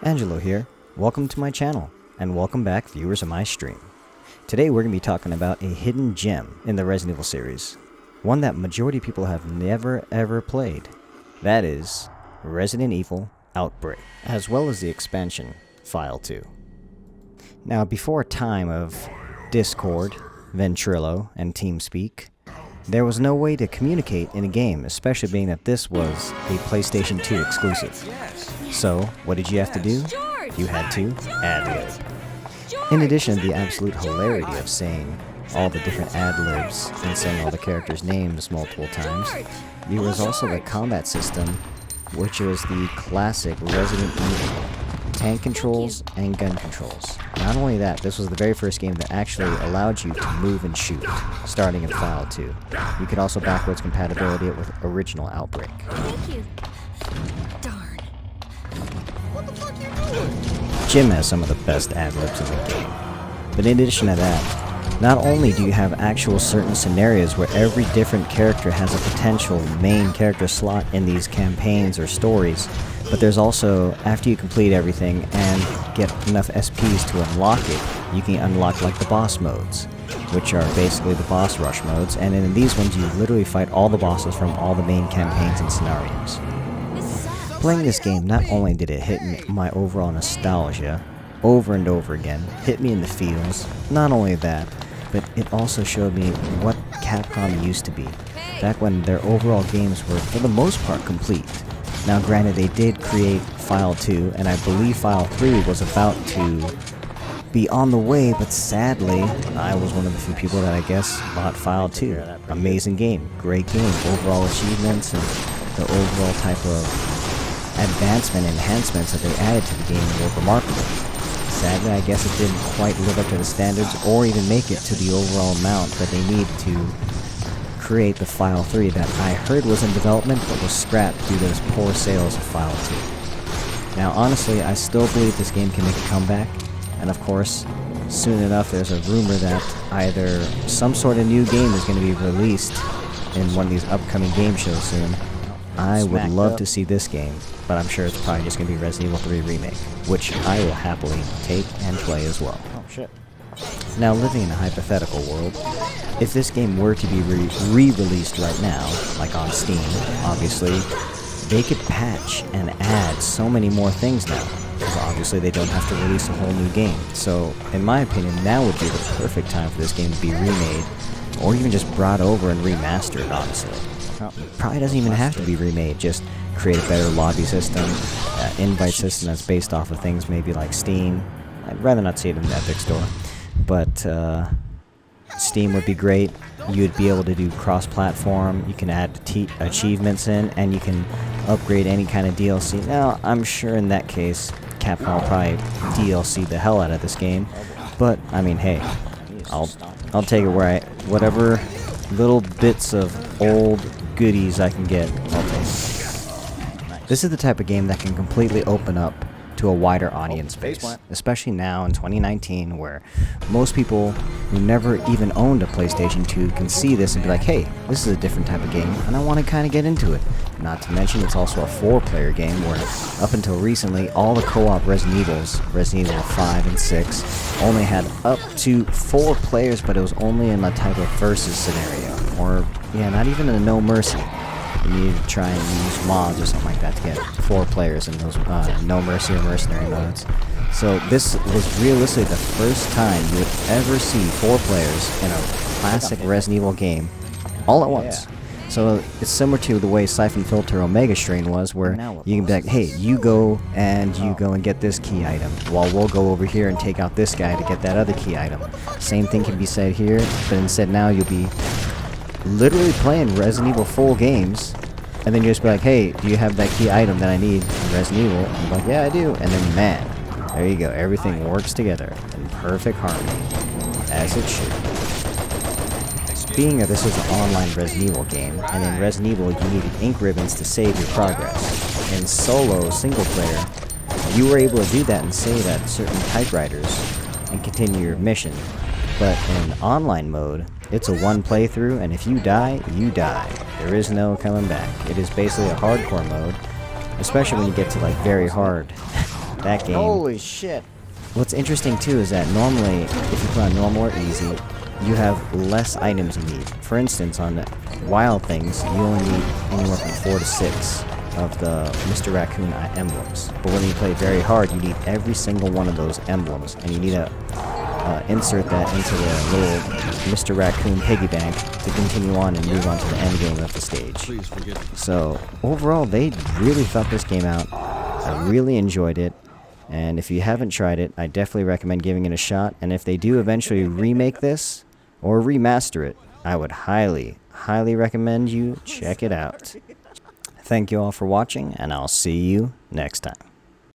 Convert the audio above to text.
Angelo here. Welcome to my channel, and welcome back viewers of my stream. Today we're going to be talking about a hidden gem in the Resident Evil series. One that majority of people have never ever played. That is Resident Evil Outbreak, as well as the expansion, File 2. Now before time of Discord, Ventrilo, and TeamSpeak, there was no way to communicate in a game, especially being that this was a PlayStation 2 exclusive. So, what did you have to do? You had to ad-lib. In addition to the absolute hilarity of saying all the different ad-libs and saying all the characters' names multiple times, there was also the combat system, which was the classic Resident Evil tank controls and gun controls. Not only that, this was the very first game that actually allowed you to move and shoot, starting in File 2. You could also backwards compatibility it with original Outbreak. Thank you. Darn. What the fuck you doing? Jim has some of the best ad-libs in the game. But in addition to that, not only do you have actual certain scenarios where every different character has a potential main character slot in these campaigns or stories, but there's also, after you complete everything and get enough SPs to unlock it, you can unlock like the boss modes, which are basically the boss rush modes, and in these ones you literally fight all the bosses from all the main campaigns and scenarios. Playing this game, not only did it hit my overall nostalgia over and over again, hit me in the feels, not only that, but it also showed me what Capcom used to be, back when their overall games were for the most part complete. Now granted, they did create File 2, and I believe File 3 was about to be on the way, but sadly, I was one of the few people that I guess bought File 2. Amazing game, great game, overall achievements, and the overall type of advancement and enhancements that they added to the game were remarkable. Sadly, I guess it didn't quite live up to the standards or even make it to the overall amount that they need to create the File 3 that I heard was in development but was scrapped due to those poor sales of File 2. Now honestly, I still believe this game can make a comeback, and of course, soon enough there's a rumor that either some sort of new game is going to be released in one of these upcoming game shows soon. I would love to see this game, but I'm sure it's probably just going to be Resident Evil 3 Remake, which I will happily take and play as well. Oh shit. Now, living in a hypothetical world, if this game were to be re-released right now, like on Steam, obviously, they could patch and add so many more things now, because obviously they don't have to release a whole new game. So, in my opinion, now would be the perfect time for this game to be remade, or even just brought over and remastered, honestly. Probably doesn't even have to be remade, just create a better lobby system, invite system that's based off of things maybe like Steam. I'd rather not see it in the Epic Store. But Steam would be great. You'd be able to do cross-platform, you can add achievements in, and you can upgrade any kind of DLC. Now, I'm sure in that case, Capcom will probably DLC the hell out of this game, but, I mean, hey, I'll take it where whatever little bits of old goodies I can get, I'll take. This is the type of game that can completely open up to a wider audience base, especially now in 2019, where most people who never even owned a PlayStation 2 can see this and be like, hey, this is a different type of game, and I want to kind of get into it. Not to mention, it's also a 4-player game, where up until recently, all the co-op Resident Evils, Resident Evil 5 and 6, only had up to 4 players, but it was only in a type of versus scenario, or, yeah, not even a no mercy. You need to try and use mods or something like that to get 4 players in those No Mercy or Mercenary modes. So this was realistically the first time you would ever see 4 players in a classic Resident Evil game all at once. So it's similar to the way Syphon Filter Omega Strain was, where you can be like, hey, you go and get this key item, while we'll go over here and take out this guy to get that other key item. Same thing can be said here, but instead now you'll be literally playing Resident Evil full games, and then you just be like, hey, do you have that key item that I need in Resident Evil? And I'm like, yeah, I do. And then, man, there you go. Everything works together in perfect harmony, as it should. Being that this is an online Resident Evil game, and in Resident Evil you needed ink ribbons to save your progress. In solo, single player, you were able to do that and save at certain typewriters and continue your mission. But in online mode, it's a one playthrough, and if you die, you die. There is no coming back. It is basically a hardcore mode, especially when you get to like very hard that game. Holy shit. What's interesting too is that normally, if you play on normal or easy, you have less items you need. For instance, on wild things, you only need anywhere from 4 to 6 of the Mr. Raccoon emblems. But when you play very hard, you need every single one of those emblems, and you need to insert that into the little Mr. Raccoon piggy bank to continue on and move on to the end game of the stage. So overall, they really thought this game out. I really enjoyed it. And if you haven't tried it, I definitely recommend giving it a shot. And if they do eventually remake this or remaster it, I would highly, highly recommend you check it out. Thank you all for watching, and I'll see you next time.